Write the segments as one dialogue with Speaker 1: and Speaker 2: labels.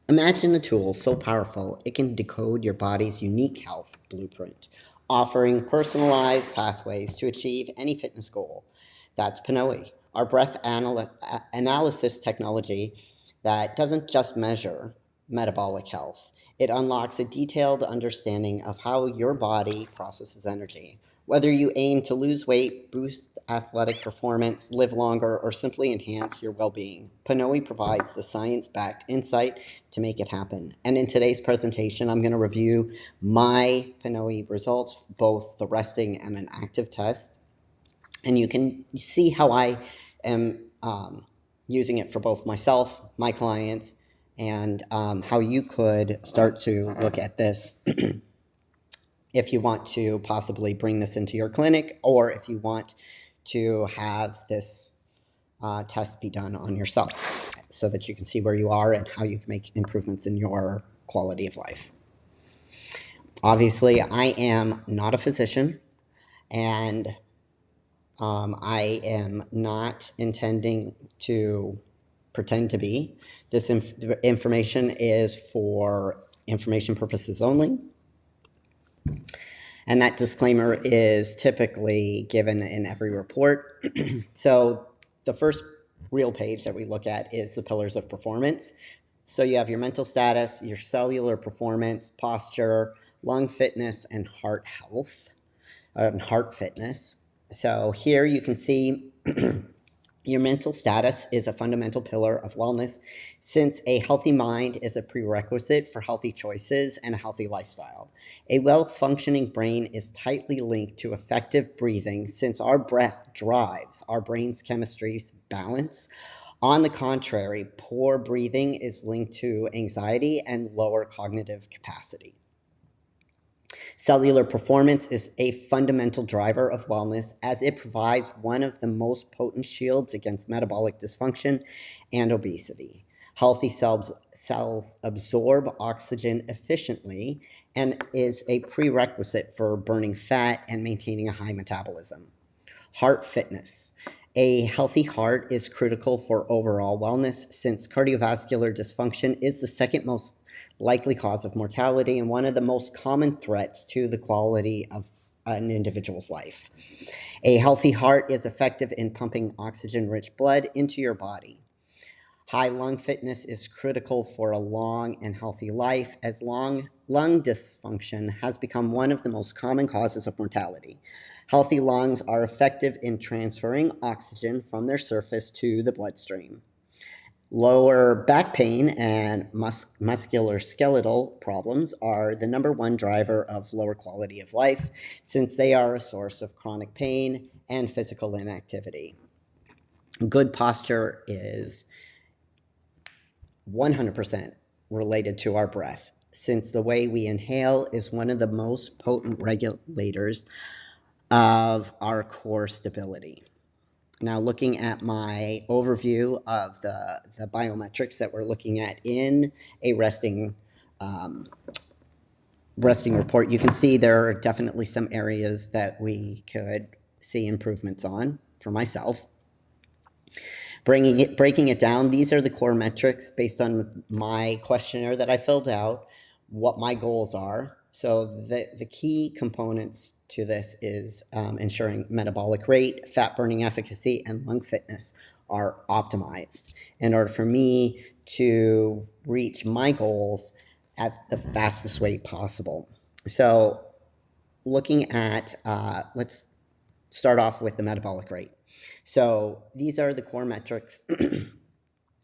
Speaker 1: Imagine a tool so powerful it can decode your body's unique health blueprint, offering personalized pathways to achieve any fitness goal. That's PNOE, our analysis technology that doesn't just measure metabolic health. It unlocks a detailed understanding of how your body processes energy. Whether you aim to lose weight, boost athletic performance, live longer, or simply enhance your well being, PNOE provides the science backed insight to make it happen. And in today's presentation, I'm going to review my PNOE results, both the resting and an active test. And you can see how I am using it for both myself, my clients, and how you could start to look at this if you want to possibly bring this into your clinic, or if you want to have this test be done on yourself so that you can see where you are and how you can make improvements in your quality of life. Obviously, I am not a physician, and I am not intending to pretend to be. This information is for information purposes only. And that disclaimer is typically given in every report. So the first real page that we look at is the pillars of performance. So you have your mental status, your cellular performance, posture, lung fitness, and heart health, and heart fitness. So here you can see your mental status is a fundamental pillar of wellness, since a healthy mind is a prerequisite for healthy choices and a healthy lifestyle. A well-functioning brain is tightly linked to effective breathing, since our breath drives our brain's chemistry's balance. On the contrary, poor breathing is linked to anxiety and lower cognitive capacity. Cellular performance is a fundamental driver of wellness, as it provides one of the most potent shields against metabolic dysfunction and obesity. Healthy cells absorb oxygen efficiently and is a prerequisite for burning fat and maintaining a high metabolism. Heart fitness. A healthy heart is critical for overall wellness, since cardiovascular dysfunction is the second most likely cause of mortality and one of the most common threats to the quality of an individual's life. A healthy heart is effective in pumping oxygen-rich blood into your body. High lung fitness is critical for a long and healthy life, as lung dysfunction has become one of the most common causes of mortality. Healthy lungs are effective in transferring oxygen from their surface to the bloodstream. Lower back pain and musculoskeletal problems are the #1 driver of lower quality of life, since they are a source of chronic pain and physical inactivity. Good posture is 100% related to our breath, since the way we inhale is one of the most potent regulators of our core stability. Now, looking at my overview of the biometrics that we're looking at in a resting report, you can see there are definitely some areas that we could see improvements on for myself. Breaking it down, these are the core metrics based on my questionnaire that I filled out, what my goals are. So the key components to this is ensuring metabolic rate, fat burning efficacy, and lung fitness are optimized in order for me to reach my goals at the fastest rate possible. So looking at, let's start off with the metabolic rate. So these are the core metrics.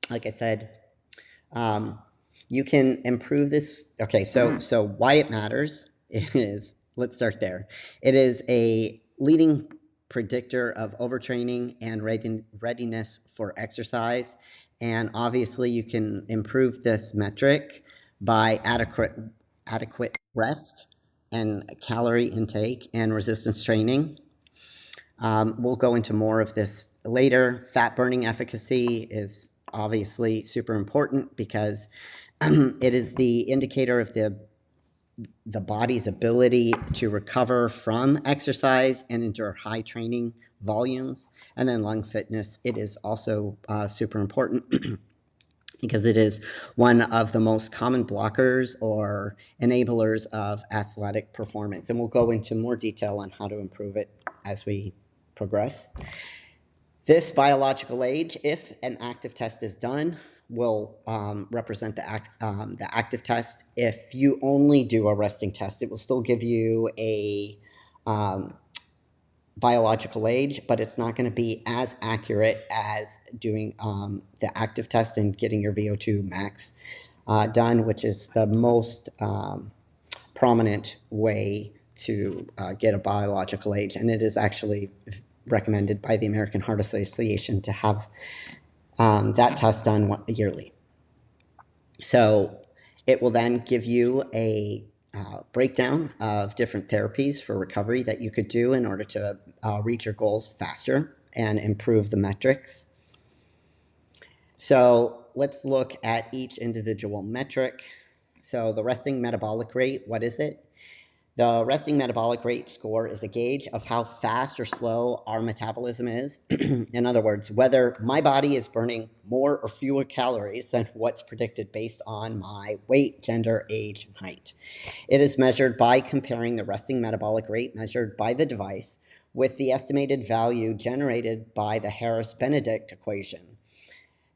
Speaker 1: Like I said, you can improve this. Okay, so why it matters is, let's start there. It is a leading predictor of overtraining and readiness for exercise. And obviously you can improve this metric by adequate rest and calorie intake and resistance training. We'll go into more of this later. Fat burning efficacy is obviously super important because it is the indicator of the body's ability to recover from exercise and endure high training volumes. And then lung fitness, it is also super important because it is one of the most common blockers or enablers of athletic performance. And we'll go into more detail on how to improve it as we progress. This biological age, if an active test is done, will represent the active test. If you only do a resting test, it will still give you a biological age, but it's not going to be as accurate as doing the active test and getting your VO2 max done, which is the most prominent way to get a biological age. And it is actually recommended by the American Heart Association to have that test done yearly. So it will then give you a breakdown of different therapies for recovery that you could do in order to reach your goals faster and improve the metrics. So let's look at each individual metric. So the resting metabolic rate, what is it? The resting metabolic rate score is a gauge of how fast or slow our metabolism is. In other words, whether my body is burning more or fewer calories than what's predicted based on my weight, gender, age, and height. It is measured by comparing the resting metabolic rate measured by the device with the estimated value generated by the Harris-Benedict equation.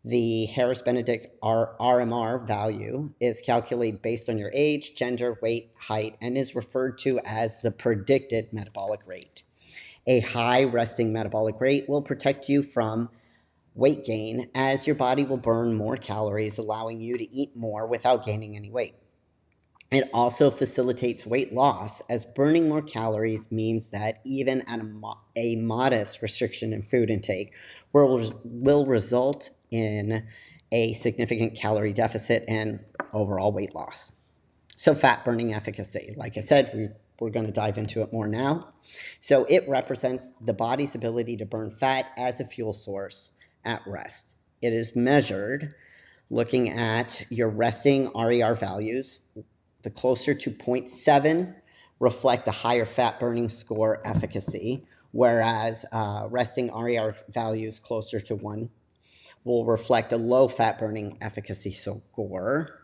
Speaker 1: The Harris-Benedict RMR value is calculated based on your age, gender, weight, height, and is referred to as the predicted metabolic rate. A high resting metabolic rate will protect you from weight gain, as your body will burn more calories, allowing you to eat more without gaining any weight. It also facilitates weight loss, as burning more calories means that even at a modest restriction in food intake will result in a significant calorie deficit and overall weight loss. So fat burning efficacy, like I said, we're going to dive into it more now. So it represents the body's ability to burn fat as a fuel source at rest. It is measured looking at your resting RER values. The closer to 0.7 reflect a higher fat burning score efficacy, whereas resting RER values closer to 1 will reflect a low fat burning efficacy score.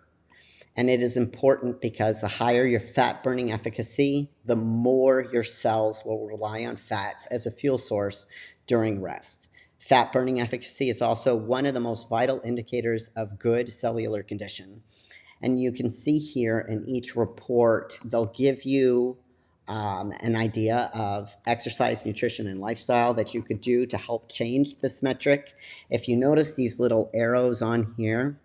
Speaker 1: And it is important because the higher your fat burning efficacy, the more your cells will rely on fats as a fuel source during rest. Fat burning efficacy is also one of the most vital indicators of good cellular condition. And you can see here in each report, they'll give you an idea of exercise, nutrition, and lifestyle that you could do to help change this metric. If you notice these little arrows on here,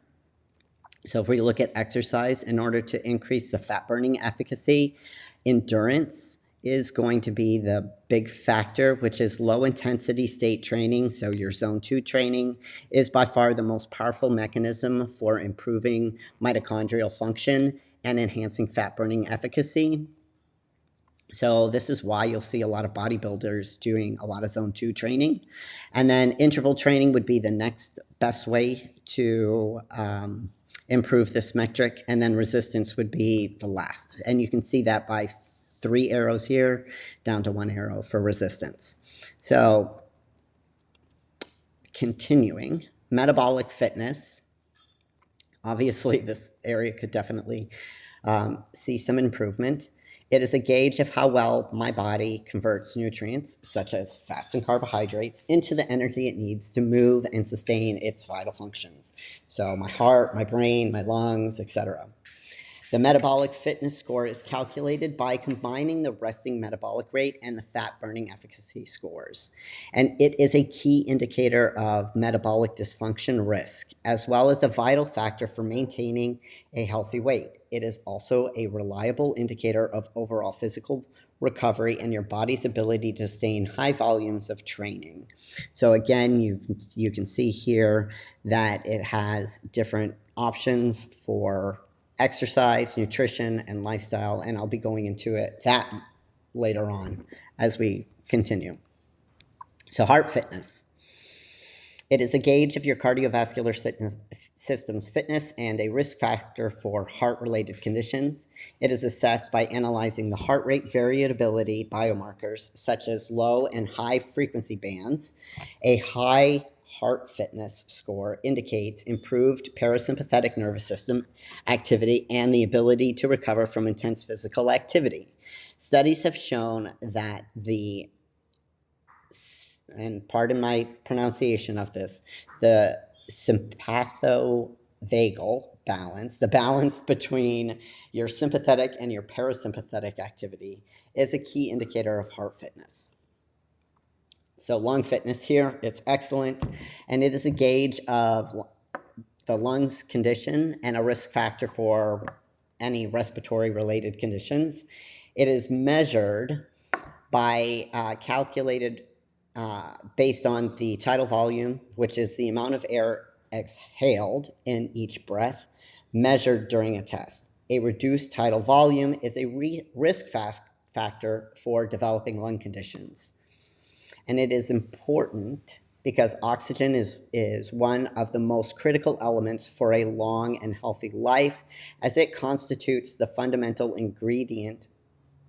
Speaker 1: so if we look at exercise, in order to increase the fat burning efficacy, endurance is going to be the big factor, which is low intensity state training. So your zone 2 training is by far the most powerful mechanism for improving mitochondrial function and enhancing fat burning efficacy. So this is why you'll see a lot of bodybuilders doing a lot of zone 2 training. And then interval training would be the next best way to improve this metric. And then resistance would be the last. And you can see that by 3 arrows here down to 1 arrow for resistance. So continuing, metabolic fitness. Obviously, this area could definitely see some improvement. It is a gauge of how well my body converts nutrients, such as fats and carbohydrates, into the energy it needs to move and sustain its vital functions. So my heart, my brain, my lungs, etc. The metabolic fitness score is calculated by combining the resting metabolic rate and the fat burning efficacy scores. And it is a key indicator of metabolic dysfunction risk, as well as a vital factor for maintaining a healthy weight. It is also a reliable indicator of overall physical recovery and your body's ability to sustain high volumes of training. So again, you can see here that it has different options for exercise, nutrition, and lifestyle, and I'll be going into that later on as we continue. So heart fitness. It is a gauge of your cardiovascular system's fitness and a risk factor for heart-related conditions. It is assessed by analyzing the heart rate variability biomarkers such as low and high frequency bands, a high heart fitness score indicates improved parasympathetic nervous system activity and the ability to recover from intense physical activity. Studies have shown that and pardon my pronunciation of this, the sympathovagal balance, the balance between your sympathetic and your parasympathetic activity, is a key indicator of heart fitness. So lung fitness here, it's excellent, and it is a gauge of the lungs condition and a risk factor for any respiratory related conditions. It is measured by calculated based on the tidal volume, which is the amount of air exhaled in each breath, measured during a test. A reduced tidal volume is a risk factor for developing lung conditions. And it is important because oxygen is one of the most critical elements for a long and healthy life, as it constitutes the fundamental ingredient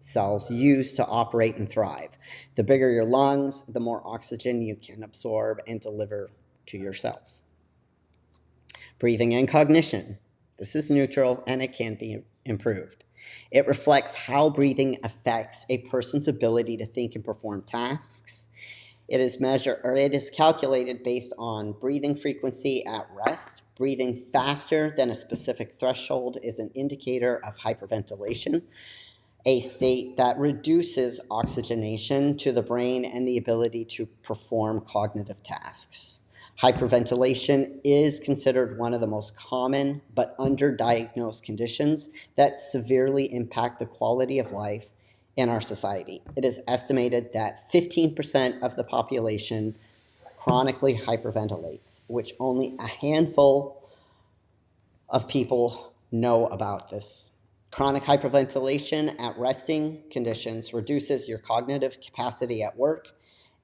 Speaker 1: cells use to operate and thrive. The bigger your lungs, the more oxygen you can absorb and deliver to your cells. Breathing and cognition. This is neutral and it can be improved. It reflects how breathing affects a person's ability to think and perform tasks. It is calculated based on breathing frequency at rest. Breathing faster than a specific threshold is an indicator of hyperventilation, a state that reduces oxygenation to the brain and the ability to perform cognitive tasks. Hyperventilation is considered one of the most common but underdiagnosed conditions that severely impact the quality of life in our society. It is estimated that 15% of the population chronically hyperventilates, which only a handful of people know about this. Chronic hyperventilation at resting conditions reduces your cognitive capacity at work,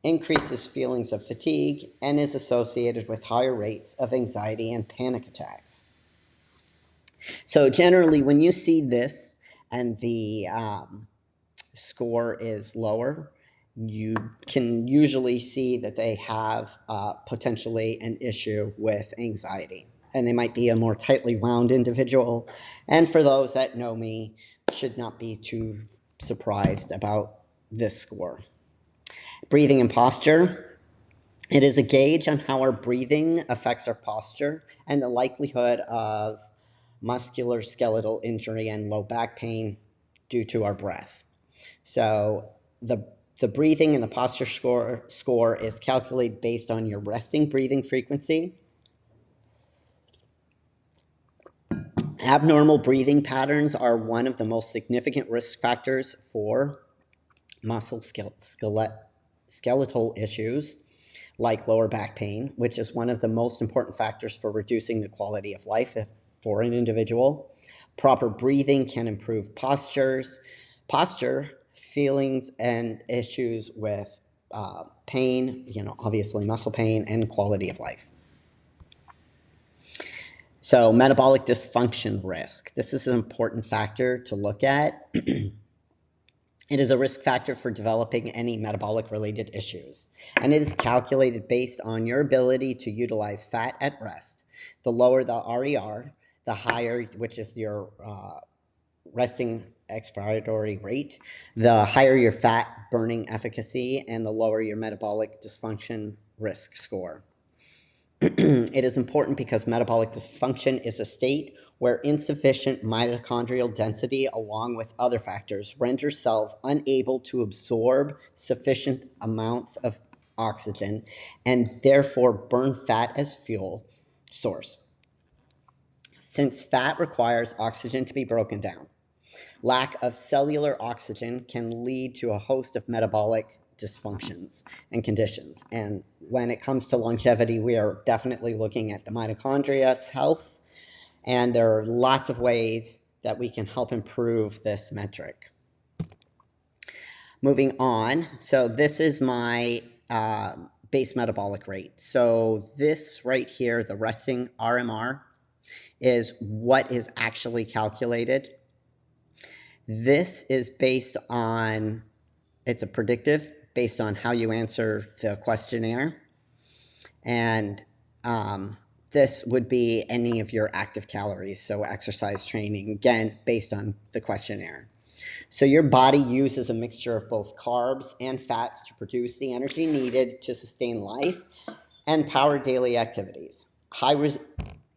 Speaker 1: increases feelings of fatigue, and is associated with higher rates of anxiety and panic attacks. So generally, when you see this and the score is lower, you can usually see that they have potentially an issue with anxiety, and they might be a more tightly wound individual. And for those that know me, should not be too surprised about this score. Breathing and posture. It is a gauge on how our breathing affects our posture and the likelihood of musculoskeletal injury and low back pain due to our breath. So the breathing and the posture score is calculated based on your resting breathing frequency. Abnormal breathing patterns are one of the most significant risk factors for muscle skeletal issues like lower back pain, which is one of the most important factors for reducing the quality of life for an individual. Proper breathing can improve posture, feelings, and issues with pain, obviously muscle pain, and quality of life. So metabolic dysfunction risk. This is an important factor to look at. It is a risk factor for developing any metabolic related issues, and it is calculated based on your ability to utilize fat at rest. The lower the RER, the higher, which is your resting expiratory rate, the higher your fat burning efficacy, and the lower your metabolic dysfunction risk score. It is important because metabolic dysfunction is a state where insufficient mitochondrial density, along with other factors, renders cells unable to absorb sufficient amounts of oxygen and therefore burn fat as fuel source. Since fat requires oxygen to be broken down, lack of cellular oxygen can lead to a host of metabolic dysfunctions and conditions. And when it comes to longevity, we are definitely looking at the mitochondria's health, and there are lots of ways that we can help improve this metric. Moving on, so this is my base metabolic rate. So this right here, the resting RMR, is what is actually calculated. This is based on, it's a predictive based on how you answer the questionnaire. And this would be any of your active calories, so exercise training, again, based on the questionnaire. So your body uses a mixture of both carbs and fats to produce the energy needed to sustain life and power daily activities. High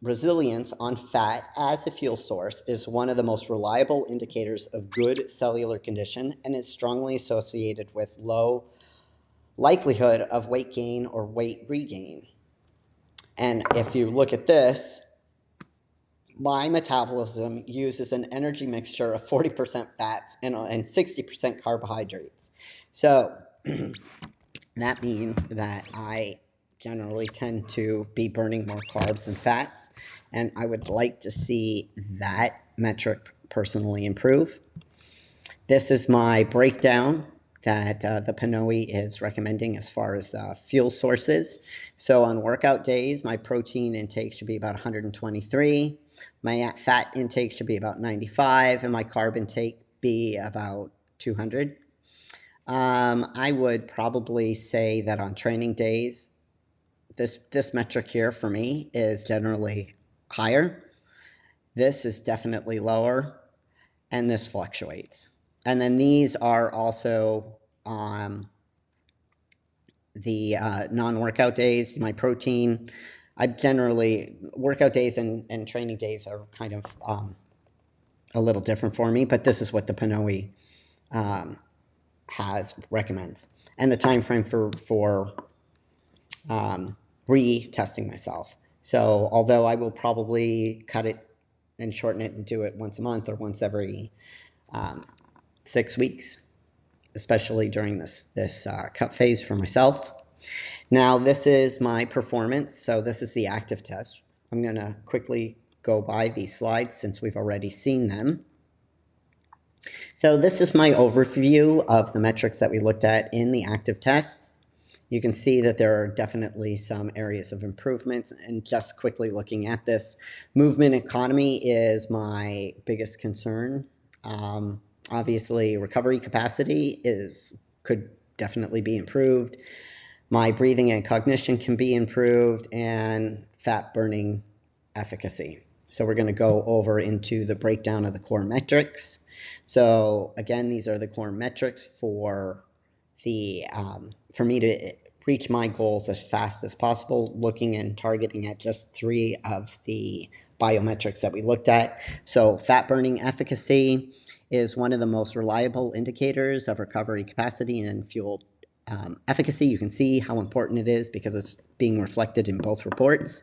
Speaker 1: resilience on fat as a fuel source is one of the most reliable indicators of good cellular condition and is strongly associated with low likelihood of weight gain or weight regain. And if you look at this, my metabolism uses an energy mixture of 40% fats and 60% carbohydrates. So that means that I generally tend to be burning more carbs and fats, and I would like to see that metric personally improve. This is my breakdown that the PNOE is recommending as far as fuel sources. So on workout days, my protein intake should be about 123. My fat intake should be about 95, and my carb intake be about 200. I would probably say that on training days, this metric here for me is generally higher. This is definitely lower, and this fluctuates. And then these are also the non-workout days. My protein, I generally, workout days and training days are kind of a little different for me, but this is what the PNOE recommends. And the time frame for retesting myself. So although I will probably cut it and shorten it and do it once a month or once every 6 weeks, especially during this cut phase for myself. Now this is my performance. So this is the active test. I'm going to quickly go by these slides since we've already seen them. So this is my overview of the metrics that we looked at in the active test. You can see that there are definitely some areas of improvement, and just quickly looking at this, movement economy is my biggest concern. Obviously, recovery capacity could definitely be improved. My breathing and cognition can be improved, and fat burning efficacy. So we're going to go over into the breakdown of the core metrics. So again, these are the core metrics for me to reach my goals as fast as possible, looking and targeting at just 3 of the biometrics that we looked at. So fat burning efficacy is one of the most reliable indicators of recovery capacity and fuel efficacy. You can see how important it is because it's being reflected in both reports.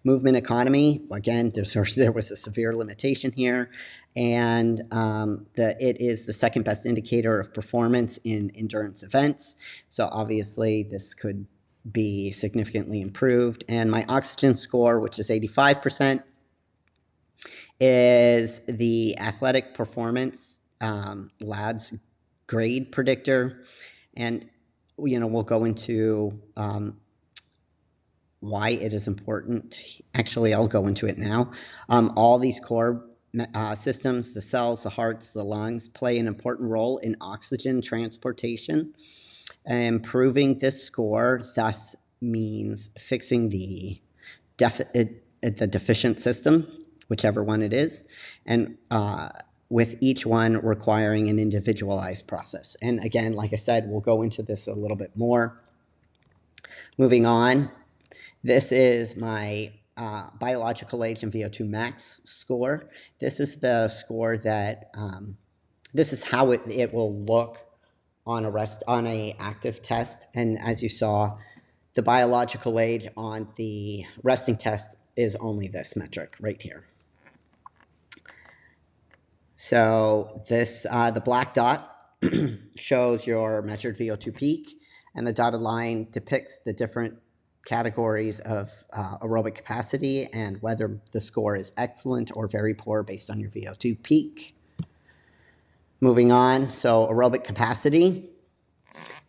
Speaker 1: Movement economy, again, there was a severe limitation here, and it is the second best indicator of performance in endurance events. So obviously this could be significantly improved. And my oxygen score, which is 85%, is the athletic performance labs grade predictor. And we'll go into why it is important. Actually, I'll go into it now. All these core systems, the cells, the hearts, the lungs, play an important role in oxygen transportation. Improving this score thus means fixing the deficient system, whichever one it is, and with each one requiring an individualized process. And again, like I said, we'll go into this a little bit more. Moving on, this is my biological age and VO2 max score. This is the score that, this is how it will look on a active test. And as you saw, the biological age on the resting test is only this metric right here. So this, the black dot shows your measured VO2 peak, and the dotted line depicts the different categories of aerobic capacity and whether the score is excellent or very poor based on your VO2 peak. Moving on, so aerobic capacity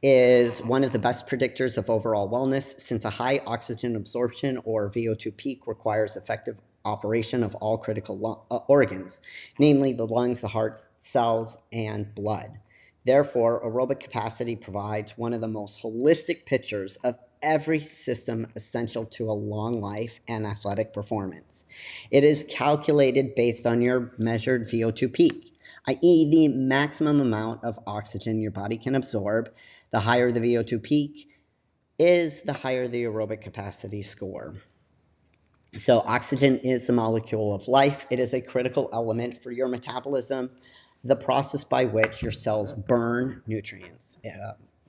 Speaker 1: is one of the best predictors of overall wellness since a high oxygen absorption or VO2 peak requires effective operation of all critical organs, namely the lungs, the heart, cells, and blood. Therefore, aerobic capacity provides one of the most holistic pictures of every system essential to a long life and athletic performance. It is calculated based on your measured VO2 peak, i.e. the maximum amount of oxygen your body can absorb. The higher the VO2 peak is, the higher the aerobic capacity score. So oxygen is the molecule of life. It is a critical element for your metabolism, the process by which your cells burn nutrients,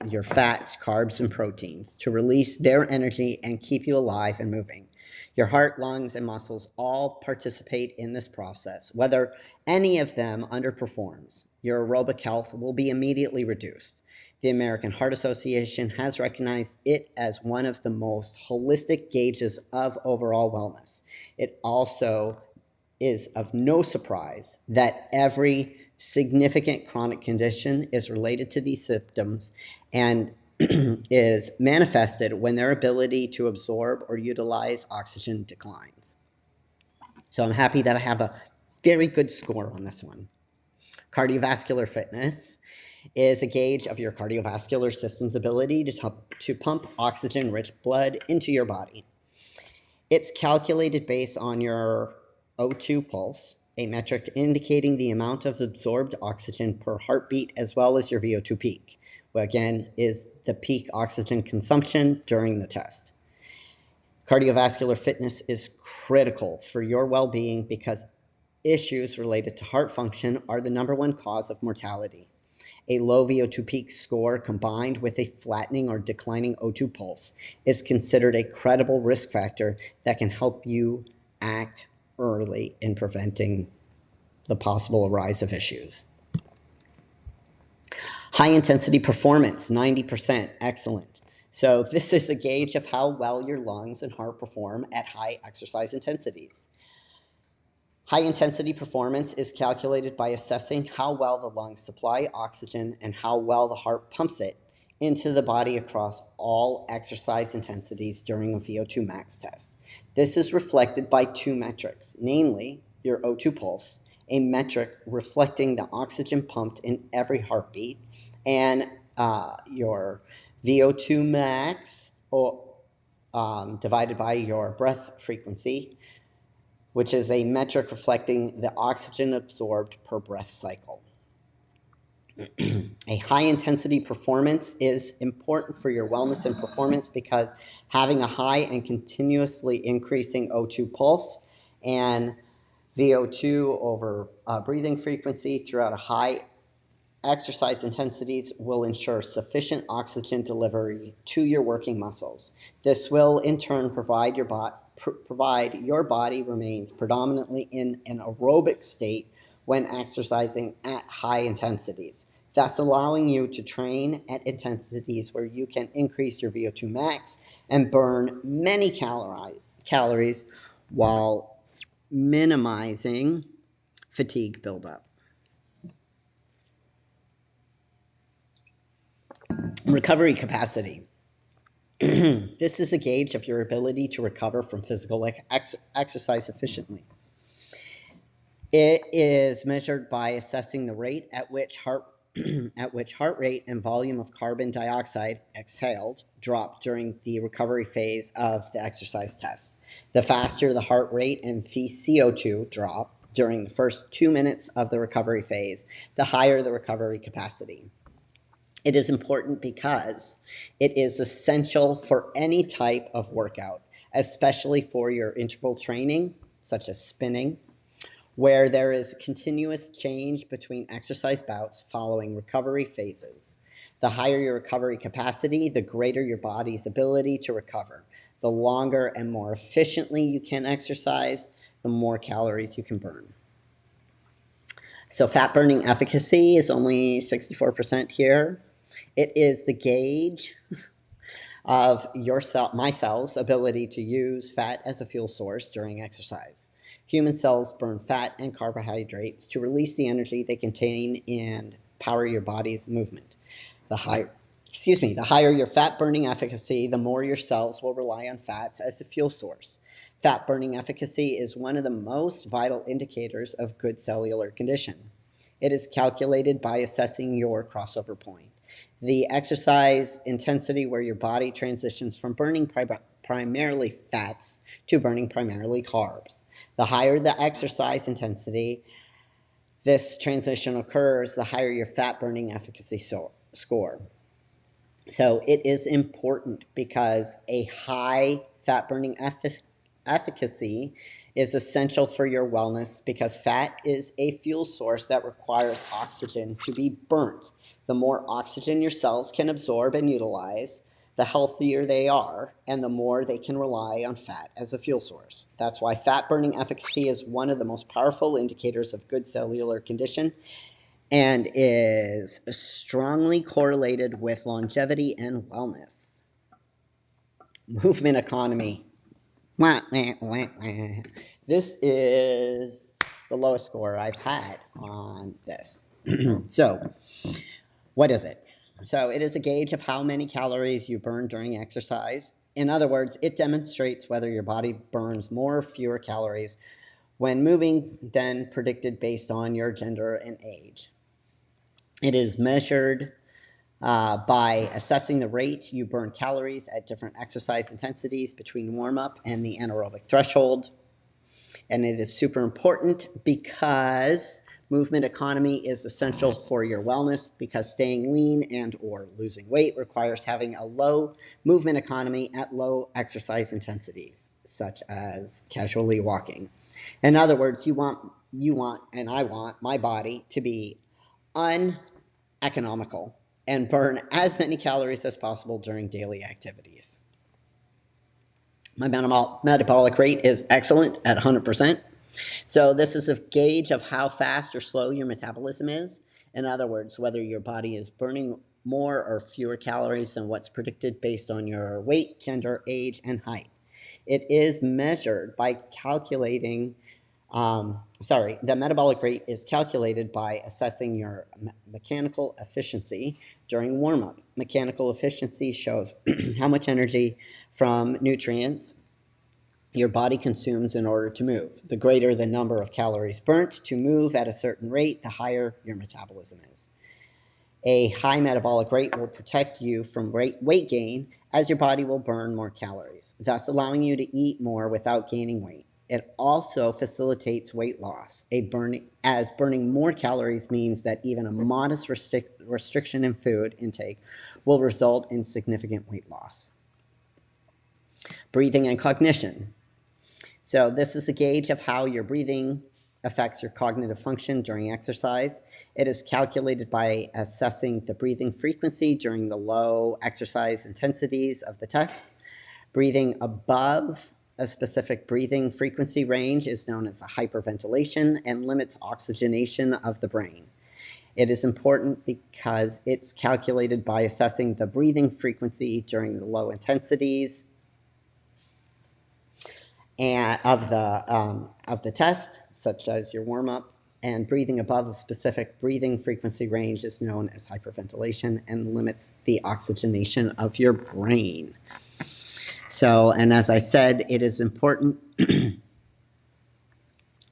Speaker 1: your fats, carbs, and proteins to release their energy and keep you alive and moving. Your heart, lungs, and muscles all participate in this process. Whether any of them underperforms, your aerobic health will be immediately reduced. The American Heart Association has recognized it as one of the most holistic gauges of overall wellness. It also is of no surprise that every significant chronic condition is related to these symptoms and is manifested when their ability to absorb or utilize oxygen declines. So I'm happy that I have a very good score on this one. Cardiovascular fitness is a gauge of your cardiovascular system's ability to pump oxygen-rich blood into your body. It's calculated based on your O2 pulse, a metric indicating the amount of absorbed oxygen per heartbeat, as well as your VO2 peak, which again is the peak oxygen consumption during the test. Cardiovascular fitness is critical for your well-being because issues related to heart function are the #1 cause of mortality. A low VO2 peak score combined with a flattening or declining O2 pulse is considered a credible risk factor that can help you act early in preventing the possible rise of issues. High intensity performance, 90%, excellent. So this is a gauge of how well your lungs and heart perform at high exercise intensities. High intensity performance is calculated by assessing how well the lungs supply oxygen and how well the heart pumps it into the body across all exercise intensities during a VO2 max test. This is reflected by 2 metrics, namely your O2 pulse, a metric reflecting the oxygen pumped in every heartbeat, and your VO2 max divided by your breath frequency, which is a metric reflecting the oxygen absorbed per breath cycle. A high-intensity performance is important for your wellness and performance because having a high and continuously increasing O2 pulse and VO2 over breathing frequency throughout a high exercise intensities will ensure sufficient oxygen delivery to your working muscles. This will, in turn, provide your body remains predominantly in an aerobic state when exercising at high intensities, thus allowing you to train at intensities where you can increase your VO2 max and burn many calories while minimizing fatigue buildup. Recovery capacity. This is a gauge of your ability to recover from physical exercise efficiently. It is measured by assessing the rate at which heart rate and volume of carbon dioxide exhaled drop during the recovery phase of the exercise test. The faster the heart rate and CO2 drop during the first 2 minutes of the recovery phase, the higher the recovery capacity. It is important because it is essential for any type of workout, especially for your interval training, such as spinning, where there is continuous change between exercise bouts following recovery phases. The higher your recovery capacity, the greater your body's ability to recover. The longer and more efficiently you can exercise, the more calories you can burn. So fat burning efficacy is only 64% here. It is the gauge of my cell's ability to use fat as a fuel source during exercise. Human cells burn fat and carbohydrates to release the energy they contain and power your body's movement. The higher your fat burning efficacy, the more your cells will rely on fats as a fuel source. Fat burning efficacy is one of the most vital indicators of good cellular condition. It is calculated by assessing your crossover point. The exercise intensity where your body transitions from burning primarily fats to burning primarily carbs. The higher the exercise intensity this transition occurs, the higher your fat burning efficacy score. So it is important because a high fat burning efficacy is essential for your wellness because fat is a fuel source that requires oxygen to be burnt. The more oxygen your cells can absorb and utilize, the healthier they are, and the more they can rely on fat as a fuel source. That's why fat burning efficacy is one of the most powerful indicators of good cellular condition and is strongly correlated with longevity and wellness. Movement economy. This is the lowest score I've had on this. So, what is it? So, it is a gauge of how many calories you burn during exercise. In other words, it demonstrates whether your body burns more or fewer calories when moving than predicted based on your gender and age. It is measured by assessing the rate you burn calories at different exercise intensities between warm-up and the anaerobic threshold. And it is super important because movement economy is essential for your wellness because staying lean and or losing weight requires having a low movement economy at low exercise intensities, such as casually walking. In other words, you want, and I want my body to be uneconomical and burn as many calories as possible during daily activities. My metabolic rate is excellent at 100%. So this is a gauge of how fast or slow your metabolism is. In other words, whether your body is burning more or fewer calories than what's predicted based on your weight, gender, age, and height. It is measured by calculating the metabolic rate is calculated by assessing your mechanical efficiency during warm-up. Mechanical efficiency shows how much energy from nutrients your body consumes in order to move. The greater the number of calories burnt to move at a certain rate, the higher your metabolism is. A high metabolic rate will protect you from weight gain as your body will burn more calories, thus allowing you to eat more without gaining weight. It also facilitates weight loss, as burning more calories means that even a modest restriction in food intake will result in significant weight loss. Breathing and cognition. So this is a gauge of how your breathing affects your cognitive function during exercise. It is calculated by assessing the breathing frequency during the low exercise intensities of the test. Breathing above a specific breathing frequency range is known as a hyperventilation and limits oxygenation of the brain. It is important because it's calculated by assessing the breathing frequency during the low intensities and of the test, such as your warm-up, and breathing above a specific breathing frequency range is known as hyperventilation and limits the oxygenation of your brain. So, and as I said, it is important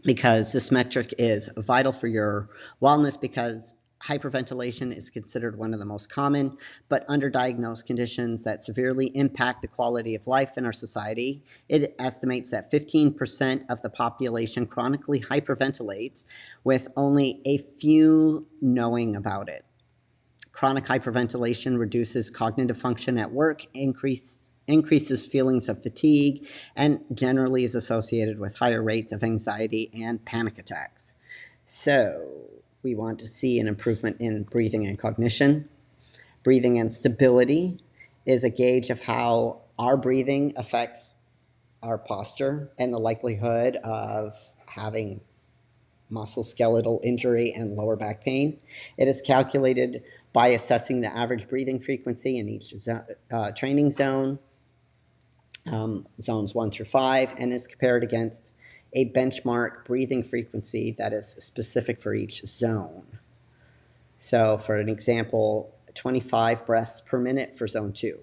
Speaker 1: because this metric is vital for your wellness because hyperventilation is considered one of the most common but underdiagnosed conditions that severely impact the quality of life in our society. It estimates that 15% of the population chronically hyperventilates with only a few knowing about it. Chronic hyperventilation reduces cognitive function at work, increases feelings of fatigue, and generally is associated with higher rates of anxiety and panic attacks. So we want to see an improvement in breathing and cognition. Breathing and stability is a gauge of how our breathing affects our posture and the likelihood of having musculoskeletal injury and lower back pain. It is calculated by assessing the average breathing frequency in each training zone, zones 1 through 5, and is compared against a benchmark breathing frequency that is specific for each zone. So for an example, 25 breaths per minute for zone 2.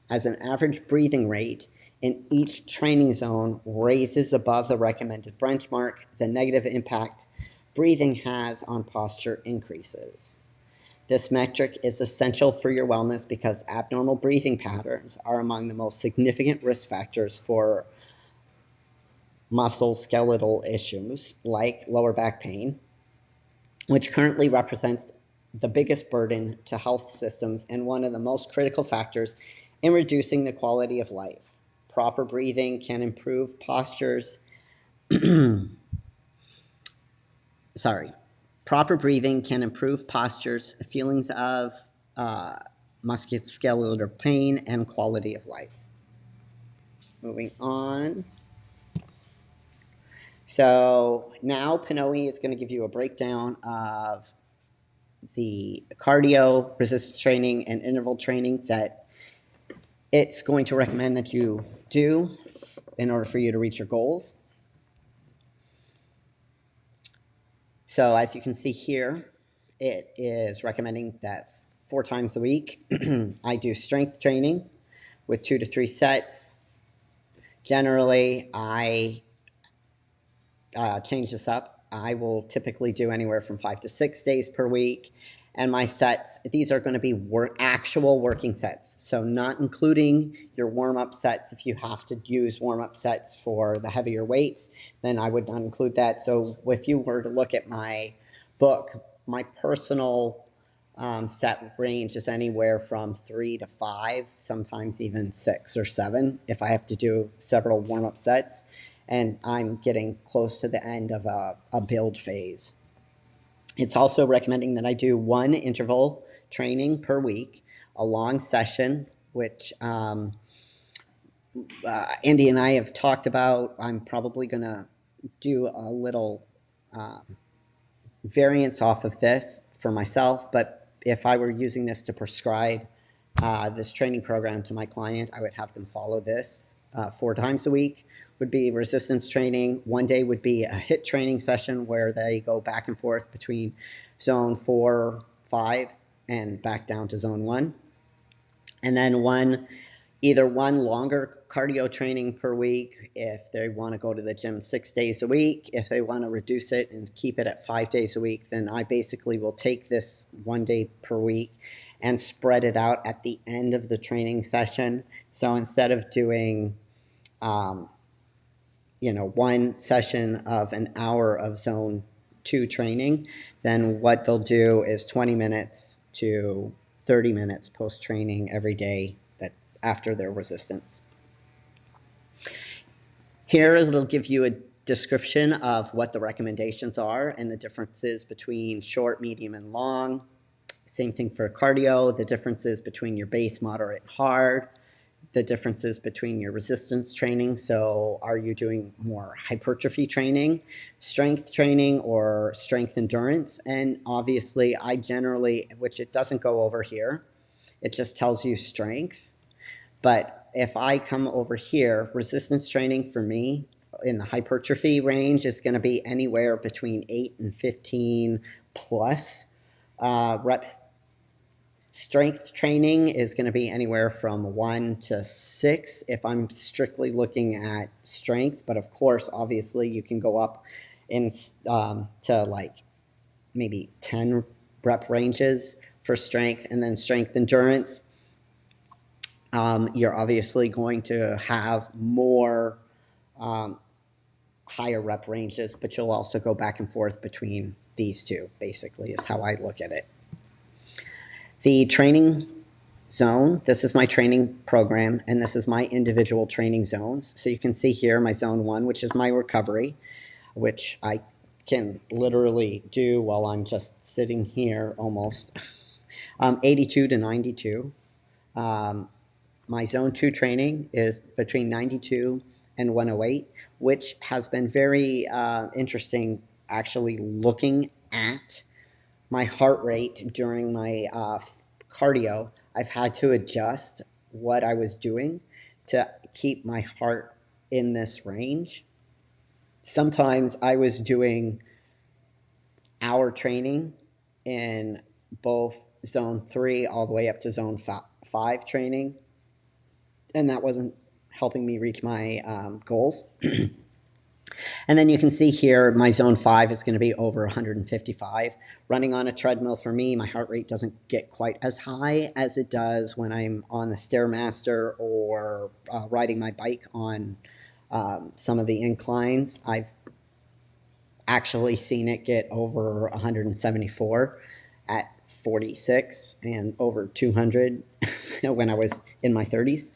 Speaker 1: As an average breathing rate in each training zone raises above the recommended benchmark, the negative impact breathing has on posture increases. This metric is essential for your wellness because abnormal breathing patterns are among the most significant risk factors for musculoskeletal issues like lower back pain, which currently represents the biggest burden to health systems and one of the most critical factors in reducing the quality of life. Proper breathing can improve postures. Proper breathing can improve postures, feelings of musculoskeletal pain, and quality of life. Moving on. So now PNOE is going to give you a breakdown of the cardio, resistance training, and interval training that it's going to recommend that you do in order for you to reach your goals. So as you can see here, it is recommending that 4 times a week I do strength training with 2 to 3 sets. Generally, I change this up. I will typically do anywhere from 5 to 6 days per week. And my sets, these are going to be actual working sets. So not including your warm-up sets. If you have to use warm-up sets for the heavier weights, then I would not include that. So if you were to look at my book, my personal set range is anywhere from 3 to 5, sometimes even 6 or 7 if I have to do several warm-up sets. And I'm getting close to the end of a build phase. It's also recommending that I do 1 interval training per week, a long session, which Andy and I have talked about. I'm probably going to do a little variance off of this for myself, but if I were using this to prescribe this training program to my client, I would have them follow this. 4 times a week would be resistance training. 1 day would be a HIIT training session where they go back and forth between zone 4, 5, and back down to zone 1. And then either 1 longer cardio training per week if they want to go to the gym 6 days a week. If they want to reduce it and keep it at 5 days a week, then I basically will take this 1 day per week and spread it out at the end of the training session. So instead of doing, 1 session of an hour of zone 2 training, then what they'll do is 20 minutes to 30 minutes post-training every day after their resistance. Here it'll give you a description of what the recommendations are and the differences between short, medium, and long. Same thing for cardio, the differences between your base, moderate, and hard, the differences between your resistance training. So are you doing more hypertrophy training, strength training, or strength endurance? And obviously I generally, which it doesn't go over here, it just tells you strength. But if I come over here, resistance training for me in the hypertrophy range is going to be anywhere between 8 and 15 plus reps. Strength training is going to be anywhere from 1 to 6 if I'm strictly looking at strength. But of course, obviously, you can go up to like maybe 10 rep ranges for strength, and then strength endurance. You're obviously going to have more higher rep ranges, but you'll also go back and forth between these two, basically, is how I look at it. The training zone, this is my training program, and this is my individual training zones. So you can see here my zone 1, which is my recovery, which I can literally do while I'm just sitting here almost. 82 to 92. My zone 2 training is between 92 and 108, which has been very interesting actually looking at my heart rate during my cardio. I've had to adjust what I was doing to keep my heart in this range. Sometimes I was doing hour training in both zone 3 all the way up to zone 5 training, and that wasn't helping me reach my goals. And then you can see here, my zone 5 is going to be over 155. Running on a treadmill for me, my heart rate doesn't get quite as high as it does when I'm on the Stairmaster or riding my bike on some of the inclines. I've actually seen it get over 174 at 46 and over 200 when I was in my 30s.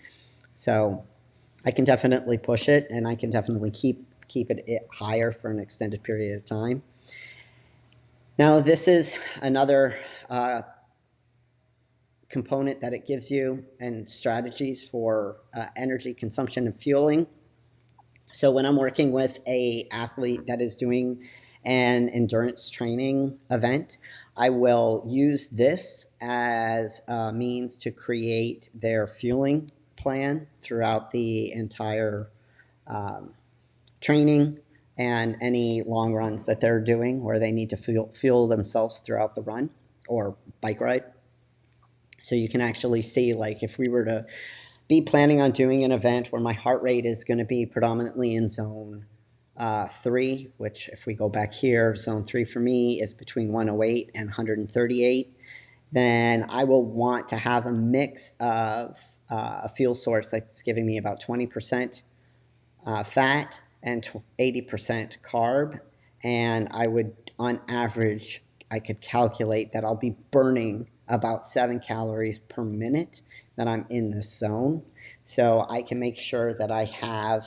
Speaker 1: So I can definitely push it, and I can definitely keep it higher for an extended period of time. Now, this is another component that it gives you, and strategies for energy consumption and fueling. So when I'm working with a athlete that is doing an endurance training event, I will use this as a means to create their fueling plan throughout the entire training and any long runs that they're doing where they need to fuel themselves throughout the run or bike ride. So you can actually see, like, if we were to be planning on doing an event where my heart rate is going to be predominantly in zone 3, which if we go back here, zone 3 for me is between 108 and 138, then I will want to have a mix of a fuel source that's giving me about 20% fat and 80% carb. And I would, on average, I could calculate that I'll be burning about 7 calories per minute that I'm in this zone. So I can make sure that I have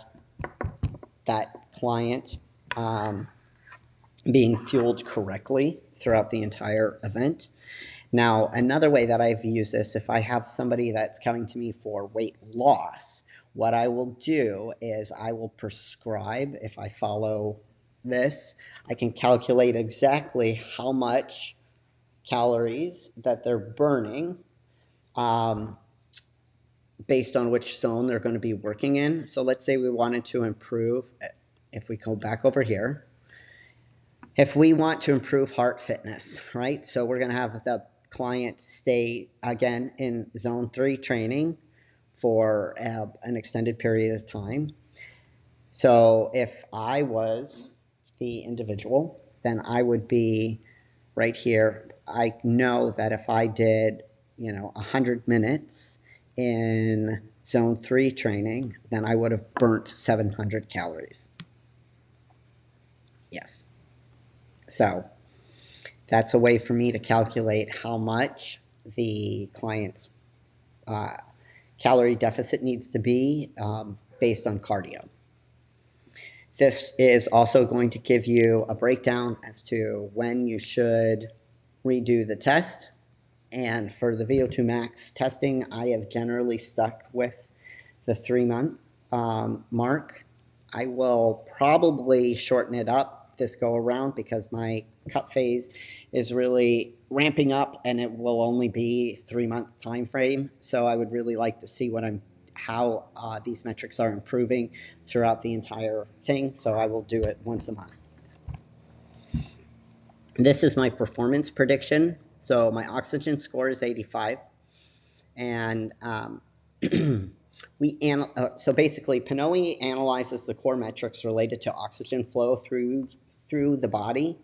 Speaker 1: that client being fueled correctly throughout the entire event. Now, another way that I've used this, if I have somebody that's coming to me for weight loss, what I will do is I will prescribe, if I follow this, I can calculate exactly how much calories that they're burning based on which zone they're going to be working in. So let's say we wanted to improve, if we go back over here, if we want to improve heart fitness, right? So we're going to have the client stay, again, in zone 3 training for an extended period of time. So if I was the individual, then I would be right here. I know that if I did, 100 minutes in zone 3 training, then I would have burnt 700 calories. Yes. So that's a way for me to calculate how much the client's calorie deficit needs to be based on cardio. This is also going to give you a breakdown as to when you should redo the test. And for the VO2 max testing, I have generally stuck with the 3-month mark. I will probably shorten it up this go around because my cut phase is really ramping up, and it will only be 3-month time frame. So I would really like to see how these metrics are improving throughout the entire thing. So I will do it once a month. This is my performance prediction. So my oxygen score is 85, and so basically PNOE analyzes the core metrics related to oxygen flow through the body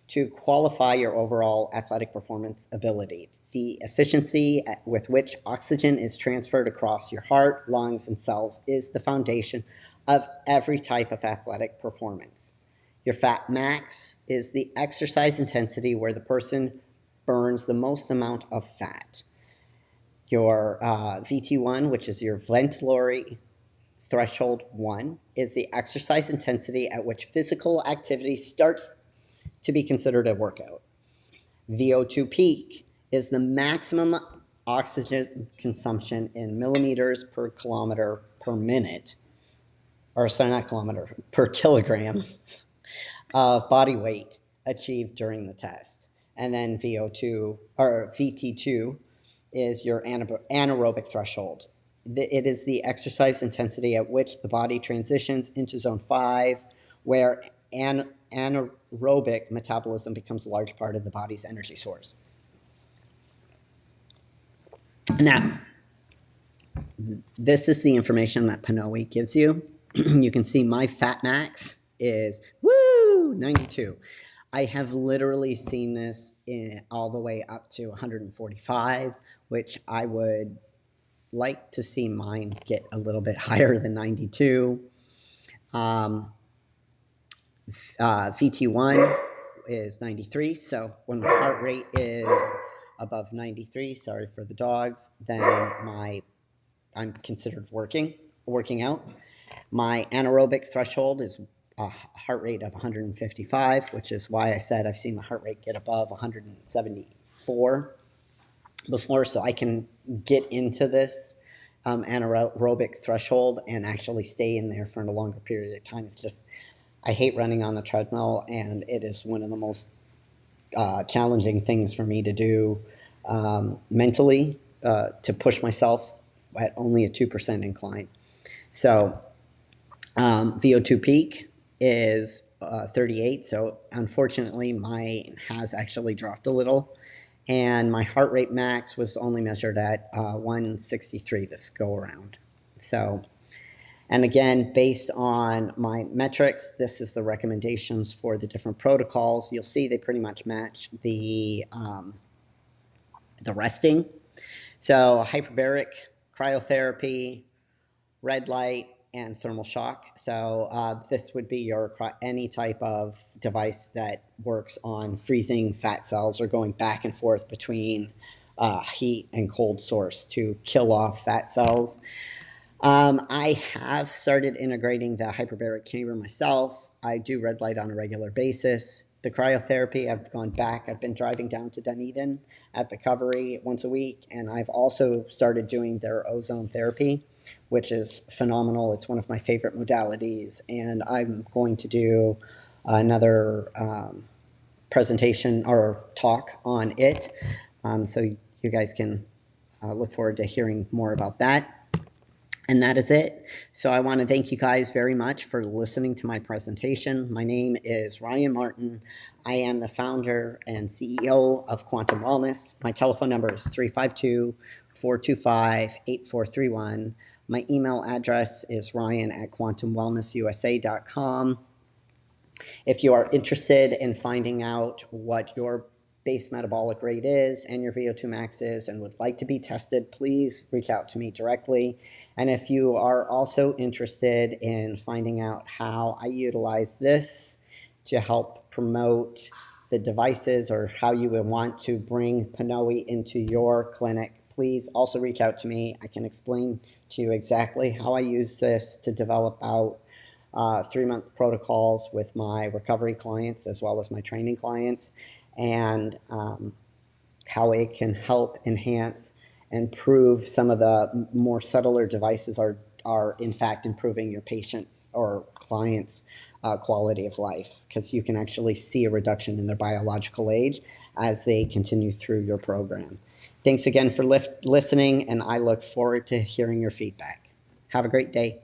Speaker 1: to qualify your overall athletic performance ability. The efficiency with which oxygen is transferred across your heart, lungs, and cells is the foundation of every type of athletic performance. Your fat max is the exercise intensity where the person burns the most amount of fat. Your VT1, which is your ventilatory threshold 1, is the exercise intensity at which physical activity starts to be considered a workout. VO2 peak is the maximum oxygen consumption in millimeters per kilometer per minute, or sorry, not kilometer, per kilogram of body weight achieved during the test. And then VO2 or VT2 is your anaerobic threshold. It is the exercise intensity at which the body transitions into zone 5, where anaerobic metabolism becomes a large part of the body's energy source. Now, this is the information that PNOE gives you. You can see my fat max is, woo, 92. I have literally seen this all the way up to 145, which I would like to see mine get a little bit higher than 92. VT1 is 93, so when my heart rate is above 93, sorry for the dogs, then I'm considered working out. My anaerobic threshold is a heart rate of 155, which is why I said I've seen my heart rate get above 174 before, so I can get into this anaerobic threshold and actually stay in there for a longer period of time. It's just, I hate running on the treadmill, and it is one of the most challenging things for me to do mentally, to push myself at only a 2% incline. So VO2 peak is 38. So unfortunately, mine has actually dropped a little. And my heart rate max was only measured at 163 this go around. So, and again, based on my metrics, this is the recommendations for the different protocols. You'll see they pretty much match the resting. So hyperbaric, cryotherapy, red light, and thermal shock. So this would be your any type of device that works on freezing fat cells or going back and forth between heat and cold source to kill off fat cells. I have started integrating the hyperbaric chamber myself. I do red light on a regular basis. The cryotherapy, I've gone back. I've been driving down to Dunedin at the Covery once a week, and I've also started doing their ozone therapy, which is phenomenal. It's one of my favorite modalities, and I'm going to do another presentation or talk on it, so you guys can look forward to hearing more about that. And that is it. So I want to thank you guys very much for listening to my presentation. My name is Ryan Martin. I am the founder and CEO of Quantum Wellness. My telephone number is 352-425-8431. My email address is ryan@quantumwellnessusa.com. If you are interested in finding out what your base metabolic rate is and your VO2 max is and would like to be tested, please reach out to me directly. And if you are also interested in finding out how I utilize this to help promote the devices or how you would want to bring PNOE into your clinic, please also reach out to me. I can explain to you exactly how I use this to develop out 3-month protocols with my recovery clients as well as my training clients, and how it can help enhance and prove some of the more subtler devices are in fact improving your patients' or clients' quality of life, because you can actually see a reduction in their biological age as they continue through your program. Thanks again for listening, and I look forward to hearing your feedback. Have a great day.